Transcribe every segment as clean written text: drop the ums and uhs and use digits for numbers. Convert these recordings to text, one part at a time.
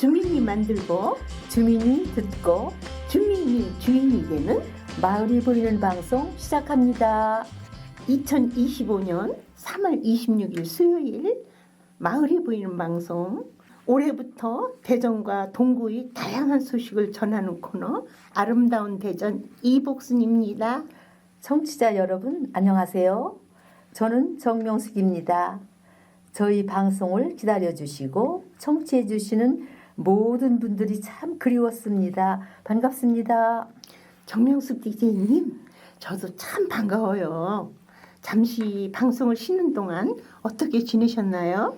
주민이 만들고 주민이 듣고 주민이 주인이 되는 마을이 보이는 방송 시작합니다. 2025년 3월 26일 수요일 마을이 보이는 방송. 올해부터 대전과 동구의 다양한 소식을 전하는 코너 아름다운 대전 이복순입니다. 청취자 여러분 안녕하세요. 저는 정명숙입니다. 저희 방송을 기다려주시고 청취해주시는 모든 분들이 참 그리웠습니다. 반갑습니다. 정명숙 DJ님, 저도 참 반가워요. 잠시 방송을 쉬는 동안 어떻게 지내셨나요?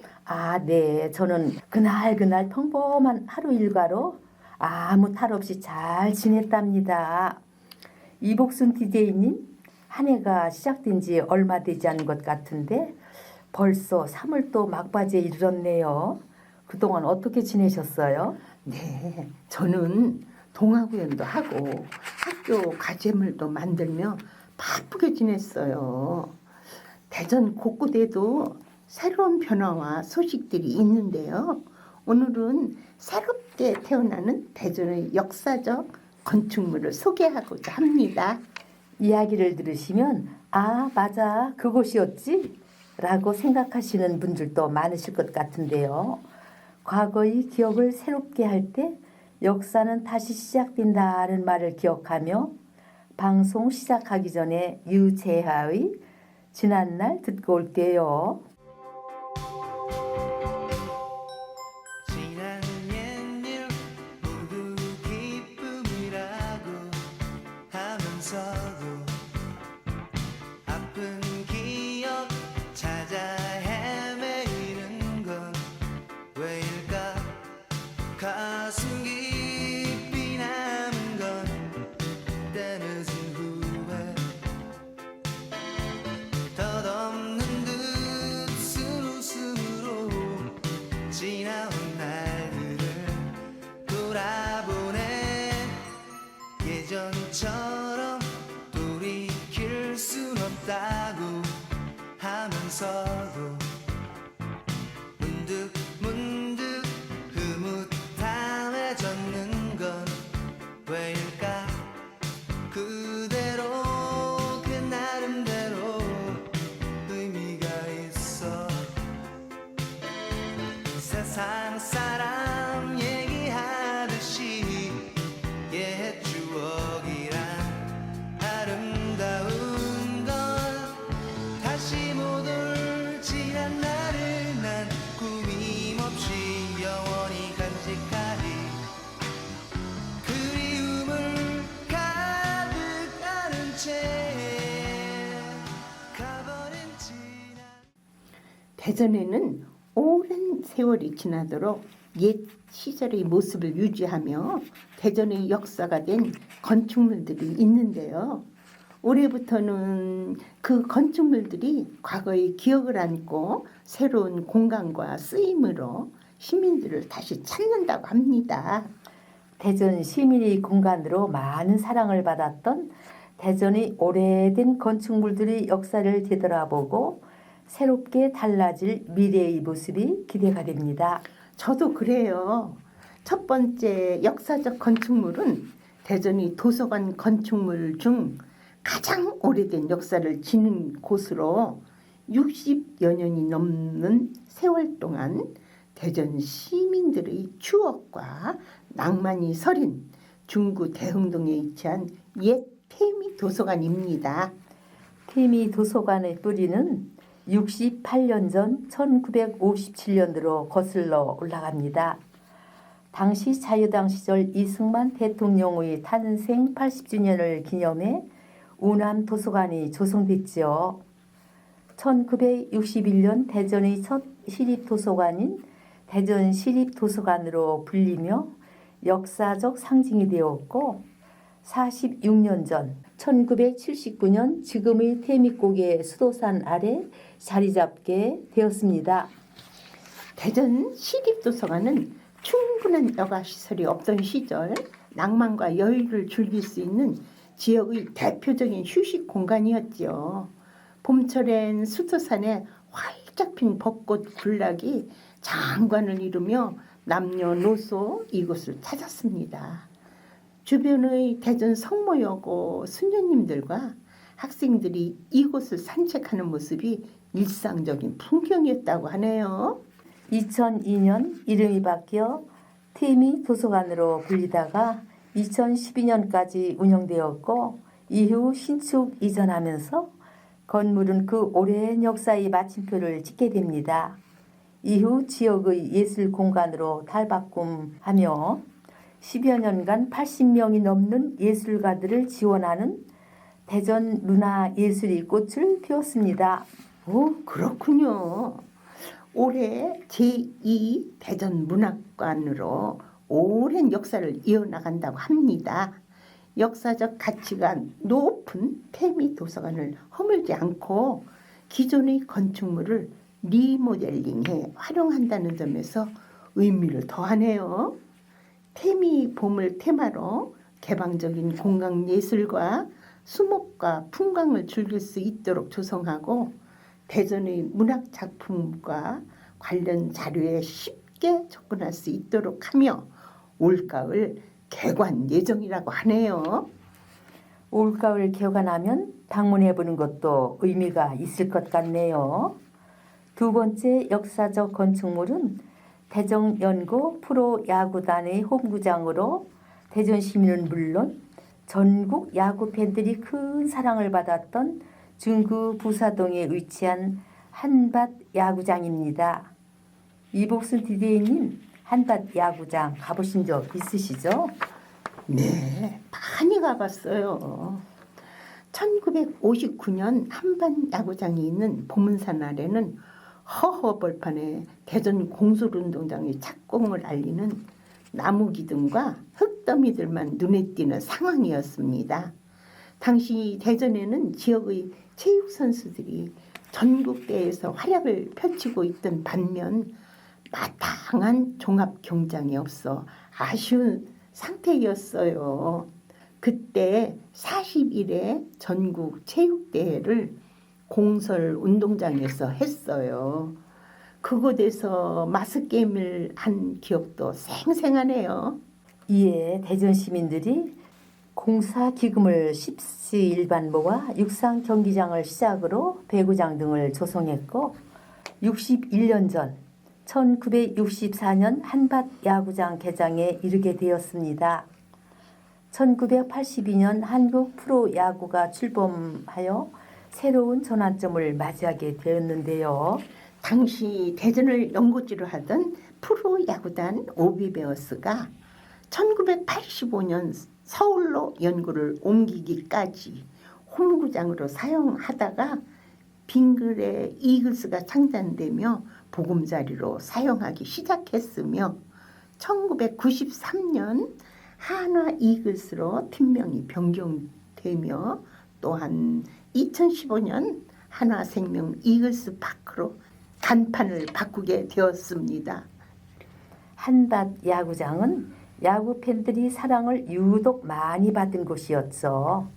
네. 저는 그날 평범한 하루 일과로 아무 탈 없이 잘 지냈답니다. 이복순 DJ님, 한 해가 시작된 지 얼마 되지 않은 것 같은데 벌써 3월도 막바지에 이르렀네요. 그동안 어떻게 지내셨어요? 네, 저는 동아구연도 하고 학교 과제물도 만들며 바쁘게 지냈어요. 대전 곳곳에도 새로운 변화와 소식들이 있는데요. 오늘은 새롭게 태어나는 대전의 역사적 건축물을 소개하고자 합니다. 이야기를 들으시면 맞아 그곳이었지? 라고 생각하시는 분들도 많으실 것 같은데요. 과거의 기억을 새롭게 할 때 역사는 다시 시작된다는 말을 기억하며 방송 시작하기 전에 유재하의 지난날 듣고 올게요. 지난 옛일 모두 기쁨이라고 하면서도 아픈 기억 찾아 헤매이는 건 왜일까? 가슴 깊이 남은 건 때늦은 후회 덧없는 듯 쓴웃음으로 지나온 날들을 돌아보네. 예전처럼 돌이킬 순 없다고 하면서도 문득 흐뭇함해졌는 건 왜일까? 그대로 그 나름대로 의미가 있어. 세상 사람 얘기하듯이 옛 추억이란 아름다운 건 다시 못 올 지난 날을 난 꾸밈없이 영원히 간직하리. 그리움을 가득 안은 채 가버린 지난 대전에는 오랜 세월이 지나도록 옛 시절의 모습을 유지하며 대전의 역사가 된 건축물들이 있는데요. 올해부터는 그 건축물들이 과거의 기억을 안고 새로운 공간과 쓰임으로 시민들을 다시 찾는다고 합니다. 대전 시민의 공간으로 많은 사랑을 받았던 대전의 오래된 건축물들의 역사를 되돌아보고 새롭게 달라질 미래의 모습이 기대가 됩니다. 저도 그래요. 첫 번째 역사적 건축물은 대전의 도서관 건축물 중 가장 오래된 역사를 지닌 곳으로 60여 년이 넘는 세월 동안 대전 시민들의 추억과 낭만이 서린 중구 대흥동에 위치한 옛 태미 도서관입니다. 태미 도서관의 뿌리는 68년 전 1957년도로 거슬러 올라갑니다. 당시 자유당 시절 이승만 대통령의 탄생 80주년을 기념해 우남 도서관이 조성됐지요. 1961년 대전의 첫 시립도서관인 대전시립도서관으로 불리며 역사적 상징이 되었고 46년 전 1979년 지금의 태미고개 수도산 아래 자리 잡게 되었습니다. 대전 시립도서관은 충분한 여가시설이 없던 시절 낭만과 여유를 즐길 수 있는 지역의 대표적인 휴식 공간이었지요. 봄철엔 수도산에 활짝 핀 벚꽃 군락이 장관을 이루며 남녀노소 이곳을 찾았습니다. 주변의 대전 성모여고 수녀님들과 학생들이 이곳을 산책하는 모습이 일상적인 풍경이었다고 하네요. 2002년 이름이 바뀌어 태미 도서관으로 불리다가 2012년까지 운영되었고 이후 신축 이전하면서 건물은 그 오랜 역사의 마침표를 찍게 됩니다. 이후 지역의 예술 공간으로 탈바꿈하며 10여 년간 80명이 넘는 예술가들을 지원하는 대전 문화예술이 꽃을 피웠습니다. 오, 그렇군요. 올해 제2 대전 문학관으로 오랜 역사를 이어나간다고 합니다. 역사적 가치가 높은 태미 도서관을 허물지 않고 기존의 건축물을 리모델링해 활용한다는 점에서 의미를 더하네요. 태미 봄을 테마로 개방적인 공간 예술과 수목과 풍광을 즐길 수 있도록 조성하고 대전의 문학 작품과 관련 자료에 쉽게 접근할 수 있도록 하며 올가을 개관 예정이라고 하네요. 올가을 개관하면 방문해보는 것도 의미가 있을 것 같네요. 두 번째 역사적 건축물은 대전연고 프로야구단의 홈구장으로 대전 시민은 물론 전국 야구 팬들이 큰 사랑을 받았던 중구 부사동에 위치한 한밭 야구장입니다. 이복순 디제이님, 한밭 야구장 가보신 적 있으시죠? 네, 많이 가봤어요. 1959년 한밭 야구장이 있는 보문산 아래는 허허벌판에 대전 공설운동장의 착공을 알리는 나무 기둥과 흙더미들만 눈에 띄는 상황이었습니다. 당시 대전에는 지역의 체육 선수들이 전국대회에서 활약을 펼치고 있던 반면 마땅한 종합 경장이 없어 아쉬운 상태였어요. 그때 41회 전국 체육대회를 공설운동장에서 했어요. 그곳에서 마스게임을 한 기억도 생생하네요. 이에 대전 시민들이 공사 기금을 십시 일반 모아 육상 경기장을 시작으로 배구장 등을 조성했고 61년 전 1964년 한밭 야구장 개장에 이르게 되었습니다. 1982년 한국 프로야구가 출범하여 새로운 전환점을 맞이하게 되었는데요. 당시 대전을 연고지로 하던 프로야구단 오비베어스가 1985년 서울로 연구를 옮기기까지 홈구장으로 사용하다가 빙글의 이글스가 창단되며 보금자리로 사용하기 시작했으며 1993년 한화 이글스로 팀명이 변경되며 또한 2015년 한화생명 이글스 파크로 간판을 바꾸게 되었습니다. 한밭 야구장은 야구 팬들이 사랑을 유독 많이 받은 곳이었죠.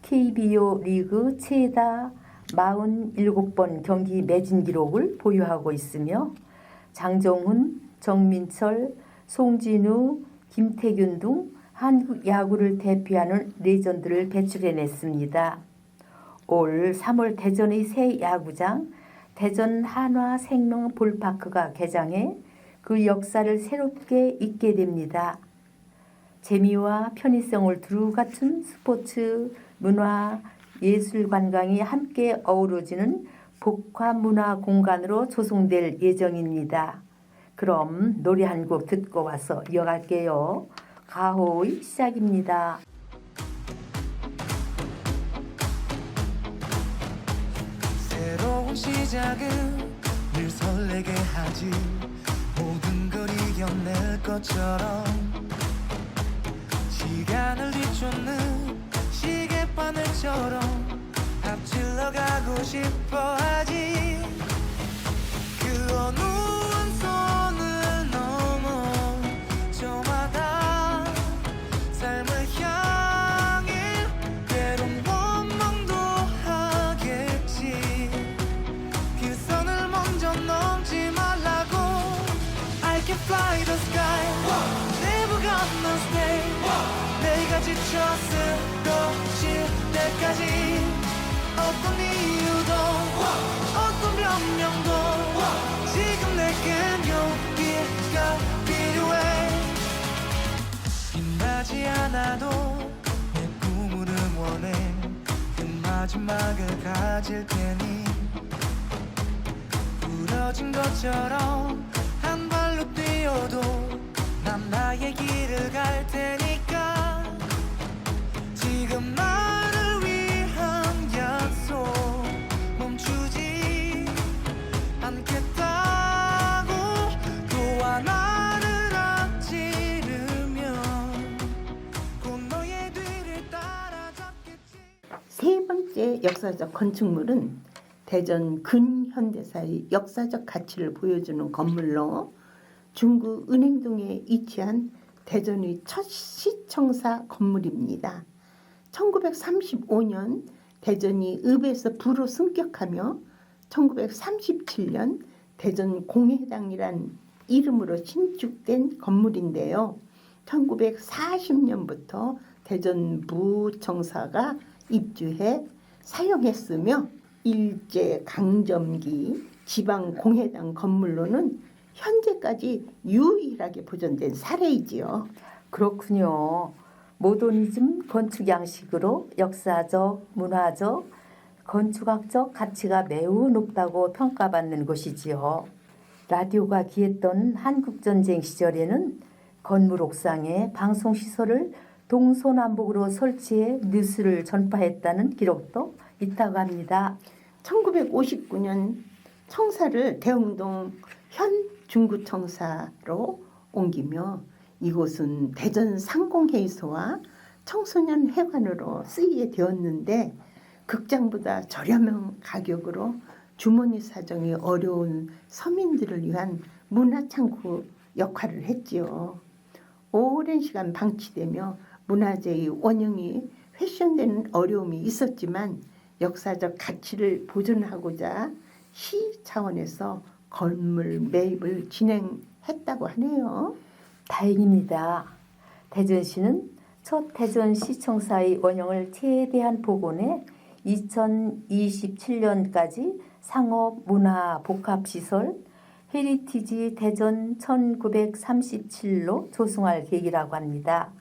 KBO 리그 최다 47번 경기 매진 기록을 보유하고 있으며 장정훈, 정민철, 송진우, 김태균 등 한국 야구를 대표하는 레전드를 배출해냈습니다. 올 3월 대전의 새 야구장 대전 한화생명 볼파크가 개장해 그 역사를 새롭게 잊게 됩니다. 재미와 편의성을 두루 갖춘 스포츠, 문화, 예술 관광이 함께 어우러지는 복합 문화 공간으로 조성될 예정입니다. 그럼 노래 한 곡 듣고 와서 이어갈게요. 가호의 시작입니다. 새로운 시작은 늘 설레게 하지 모든 걸 이겨낼 것처럼 시간을 뒤쫓는 시계바늘처럼 앞질러 가고 싶어 하지 그 어느 한선을 넘어 저마다 삶을 향해 때론 원망도 하겠지 그 선을 먼저 넘지 말라고 I can fly the sky 때까지 어떤 이유도 어떤 변명도 지금 내겐 용기가 필요해. 빛나지 않아도 내 꿈을 응원해. 그 마지막을 가질 테니 부러진 것처럼 한 발로 뛰어도 난 나의 길을 갈 테니까. 지금 나를 위한 약속 멈추지 않겠다고 또 하나를 앞지르면 곧 너의 뒤를 따라잡겠지. 세 번째 역사적 건축물은 대전 근현대사의 역사적 가치를 보여주는 건물로 중구 은행동에 위치한 대전의 첫 시청사 건물입니다. 1935년 대전이 읍에서 부로 승격하며 1937년 대전 공회당이란 이름으로 신축된 건물인데요. 1940년부터 대전부청사가 입주해 사용했으며 일제강점기 지방공회당 건물로는 현재까지 유일하게 보존된 사례이지요. 그렇군요. 모더니즘 건축 양식으로 역사적, 문화적, 건축학적 가치가 매우 높다고 평가받는 곳이지요. 라디오가 귀했던 한국전쟁 시절에는 건물 옥상에 방송시설을 동서남북으로 설치해 뉴스를 전파했다는 기록도 있다고 합니다. 1959년 청사를 대흥동 현 중구청사로 옮기며 이곳은 대전 상공회의소와 청소년 회관으로 쓰이게 되었는데 극장보다 저렴한 가격으로 주머니 사정이 어려운 서민들을 위한 문화창구 역할을 했지요. 오랜 시간 방치되며 문화재의 원형이 훼손되는 어려움이 있었지만 역사적 가치를 보존하고자 시 차원에서 건물 매입을 진행했다고 하네요. 다행입니다. 대전시는 첫 대전시청사의 원형을 최대한 복원해 2027년까지 상업, 문화, 복합시설, 헤리티지 대전 1937로 조성할 계획이라고 합니다.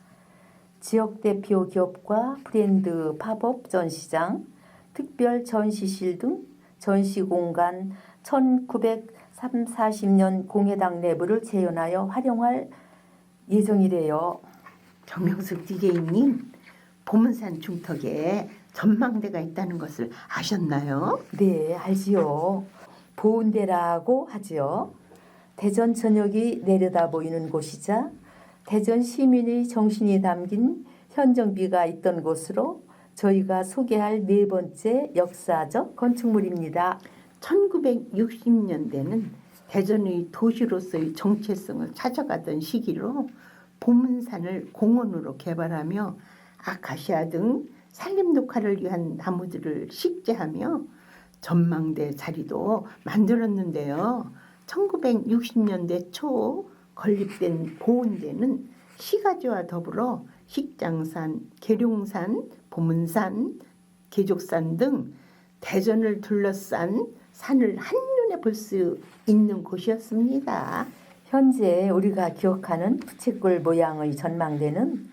지역 대표 기업과 브랜드 팝업 전시장, 특별 전시실 등 전시공간 1940년 공회당 내부를 재현하여 활용할 예정이래요. 정명숙 DJ님, 보문산 중턱에 전망대가 있다는 것을 아셨나요? 네, 알지요. 보은대라고 하지요. 대전 전역이 내려다 보이는 곳이자 대전 시민의 정신이 담긴 현정비가 있던 곳으로 저희가 소개할 네 번째 역사적 건축물입니다. 1960년대는 대전의 도시로서의 정체성을 찾아가던 시기로 보문산을 공원으로 개발하며 아카시아 등 산림 녹화를 위한 나무들을 식재하며 전망대 자리도 만들었는데요. 1960년대 초 건립된 보은대는 시가지와 더불어 식장산, 계룡산, 보문산, 계족산 등 대전을 둘러싼 산을 한눈에 볼 수 있는 곳이었습니다. 현재 우리가 기억하는 부채꼴 모양의 전망대는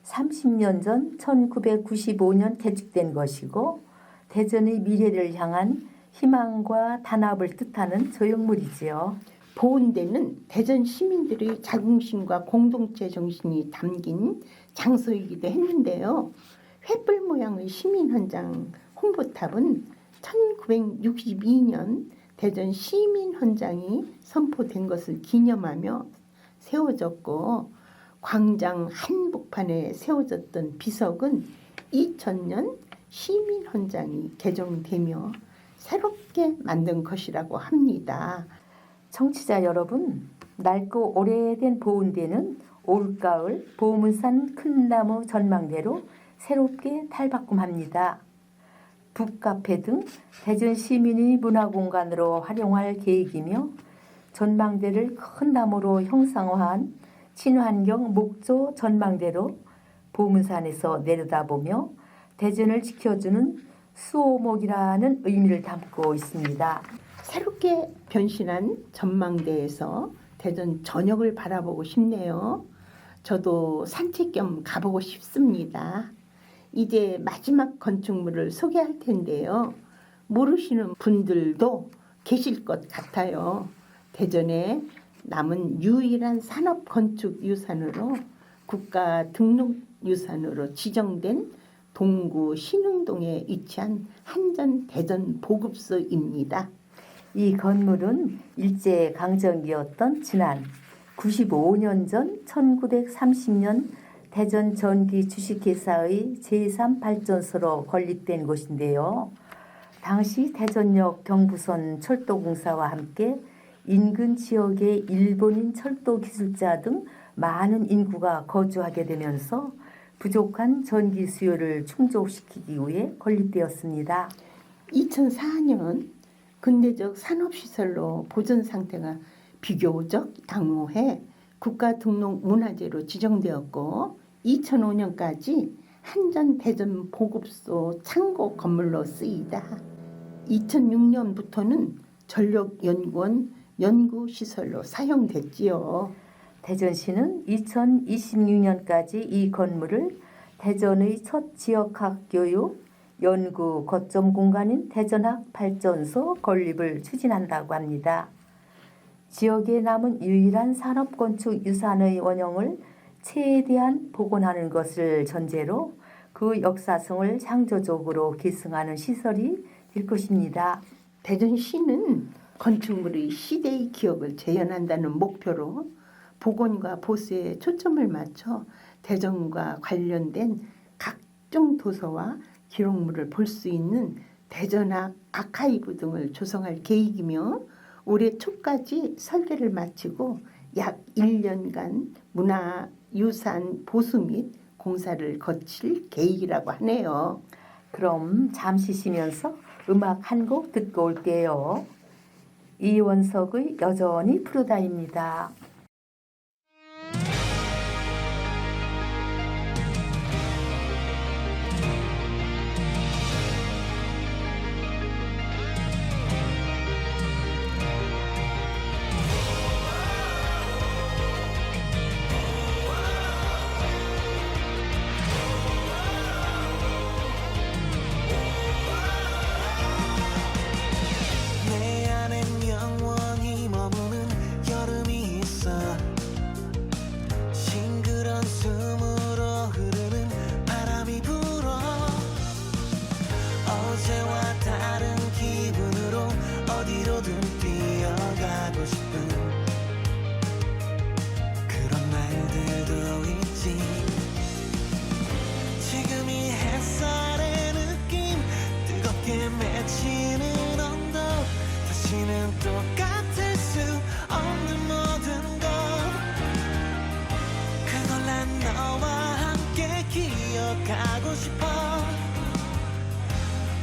30년 전 1995년 개축된 것이고 대전의 미래를 향한 희망과 단합을 뜻하는 조형물이지요. 보은대는 대전 시민들의 자긍심과 공동체 정신이 담긴 장소이기도 했는데요. 횃불 모양의 시민헌장 홍보탑은 1962년 대전 시민헌장이 선포된 것을 기념하며 세워졌고 광장 한복판에 세워졌던 비석은 2000년 시민헌장이 개정되며 새롭게 만든 것이라고 합니다. 청취자 여러분, 낡고 오래된 보은대는 올가을 보문산 큰나무 전망대로 새롭게 탈바꿈합니다. 북카페 등 대전 시민의 문화공간으로 활용할 계획이며 전망대를 큰 나무로 형상화한 친환경 목조 전망대로 보문산에서 내려다보며 대전을 지켜주는 수호목이라는 의미를 담고 있습니다. 새롭게 변신한 전망대에서 대전 전역을 바라보고 싶네요. 저도 산책 겸 가보고 싶습니다. 이제 마지막 건축물을 소개할 텐데요. 모르시는 분들도 계실 것 같아요. 대전에 남은 유일한 산업 건축 유산으로 국가 등록 유산으로 지정된 동구 신흥동에 위치한 한전 대전 보급소입니다. 이 건물은 일제 강점기였던 지난 95년 전 1930년 대전 전기 주식회사의 제3발전소로 건립된 곳인데요. 당시 대전역 경부선 철도공사와 함께 인근 지역의 일본인 철도 기술자 등 많은 인구가 거주하게 되면서 부족한 전기 수요를 충족시키기 위해 건립되었습니다. 2004년 근대적 산업시설로 보존 상태가 비교적 양호해 국가 등록 문화재로 지정되었고 2005년까지 한전 대전 보급소 창고 건물로 쓰이다. 2006년부터는 전력연구원 연구시설로 사용됐지요. 대전시는 2026년까지 이 건물을 대전의 첫 지역학 교육 연구 거점 공간인 대전학 발전소 건립을 추진한다고 합니다. 지역에 남은 유일한 산업건축 유산의 원형을 최대한 복원하는 것을 전제로 그 역사성을 창조적으로 계승하는 시설이 될 것입니다. 대전시는 건축물의 시대의 기억을 재현한다는 목표로 복원과 보수에 초점을 맞춰 대전과 관련된 각종 도서와 기록물을 볼 수 있는 대전학 아카이브 등을 조성할 계획이며 올해 초까지 설계를 마치고 약 1년간 문화유산 보수 및 공사를 거칠 계획이라고 하네요. 그럼 잠시 쉬면서 음악 한 곡 듣고 올게요. 이원석의 여전히 푸르다입니다. 내 안엔 영원히 머무는 여름이 있어 싱그런 숨으로 흐르는 바람이 불어 어제와 다른 기분으로 어디로든 뛰어가고 싶은 그런 날들도 있지 지금 이 햇살의 느낌 뜨겁게 맺히는 언덕 다시는 똑같을 수 없는 모든 것 그걸 난 너와 함께 기억하고 싶어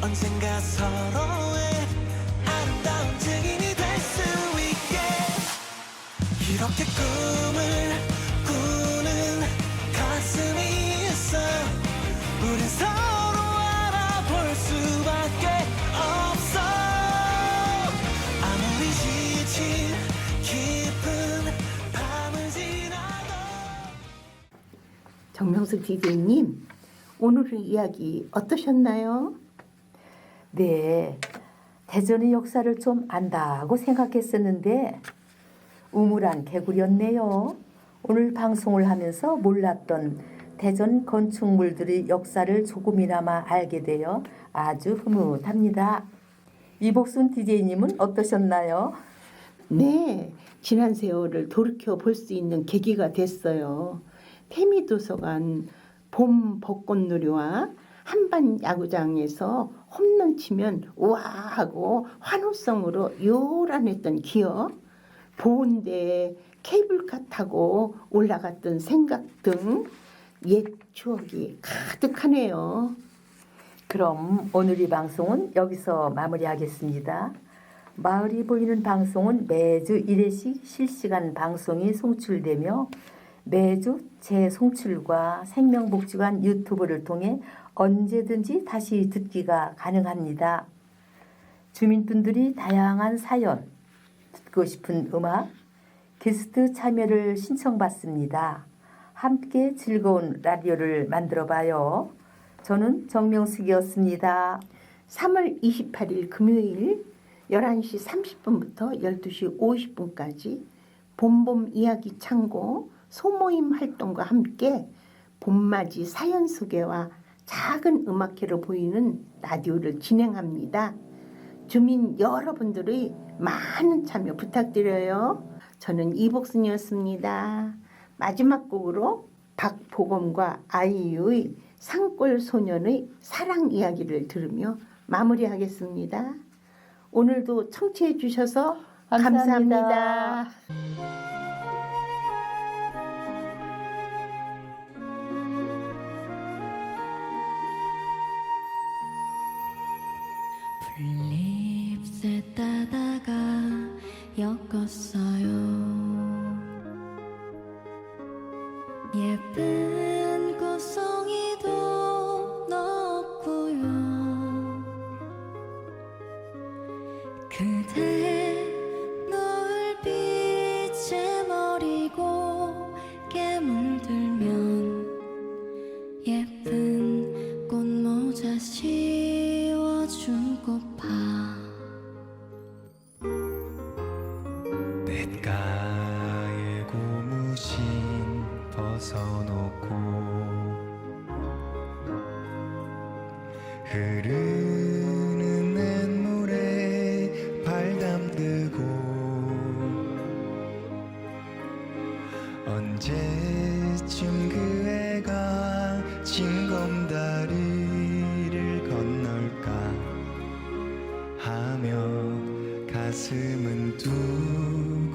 언젠가 서로의 아름다운 증인이 될 수 있게 이렇게 꿈을 꾸는 가슴이 있어 우린 서로 알아볼 수밖에 없어 아무리 지친 깊은 밤을 지나도 정명수 DJ님, 오늘의 이야기 어떠셨나요? 네, 대전의 역사를 좀 안다고 생각했었는데 우물안 개구리였네요. 오늘 방송을 하면서 몰랐던 대전 건축물들의 역사를 조금이나마 알게 되어 아주 흐뭇합니다. 이복순 DJ님은 어떠셨나요? 네, 지난 세월을 돌이켜 볼 수 있는 계기가 됐어요. 태미도서관 봄 벚꽃놀이와 한반 야구장에서 홈런 치면 우와 하고 환호성으로 요란했던 기억, 보온대에 케이블카 타고 올라갔던 생각 등 옛 추억이 가득하네요. 그럼 오늘 이 방송은 여기서 마무리하겠습니다. 마을이 보이는 방송은 매주 1회씩 실시간 방송이 송출되며 매주 제 송출과 생명복지관 유튜브를 통해 언제든지 다시 듣기가 가능합니다. 주민분들이 다양한 사연, 듣고 싶은 음악, 게스트 참여를 신청받습니다. 함께 즐거운 라디오를 만들어봐요. 저는 정명숙이었습니다. 3월 28일 금요일 11시 30분부터 12시 50분까지 봄봄 이야기 창고 소모임 활동과 함께 봄맞이 사연 소개와 작은 음악회로 보이는 라디오를 진행합니다. 주민 여러분들의 많은 참여 부탁드려요. 저는 이복순이었습니다. 마지막 곡으로 박보검과 아이유의 산골 소년의 사랑 이야기를 들으며 마무리하겠습니다. 오늘도 청취해 주셔서 감사합니다. 풀잎새 따다가 엮었어요. 예쁜 꽃송이도 넣었고요. 그대 노을빛에 머리고 깨물들면 예쁜 꽃모자 씌워준 꽃파 냇가에 고무신 벗어놓고 흐르는 냇물에 발 담그고 언제쯤 그 애가 징검다리를 건널까 하며 가슴은 두근거렸죠.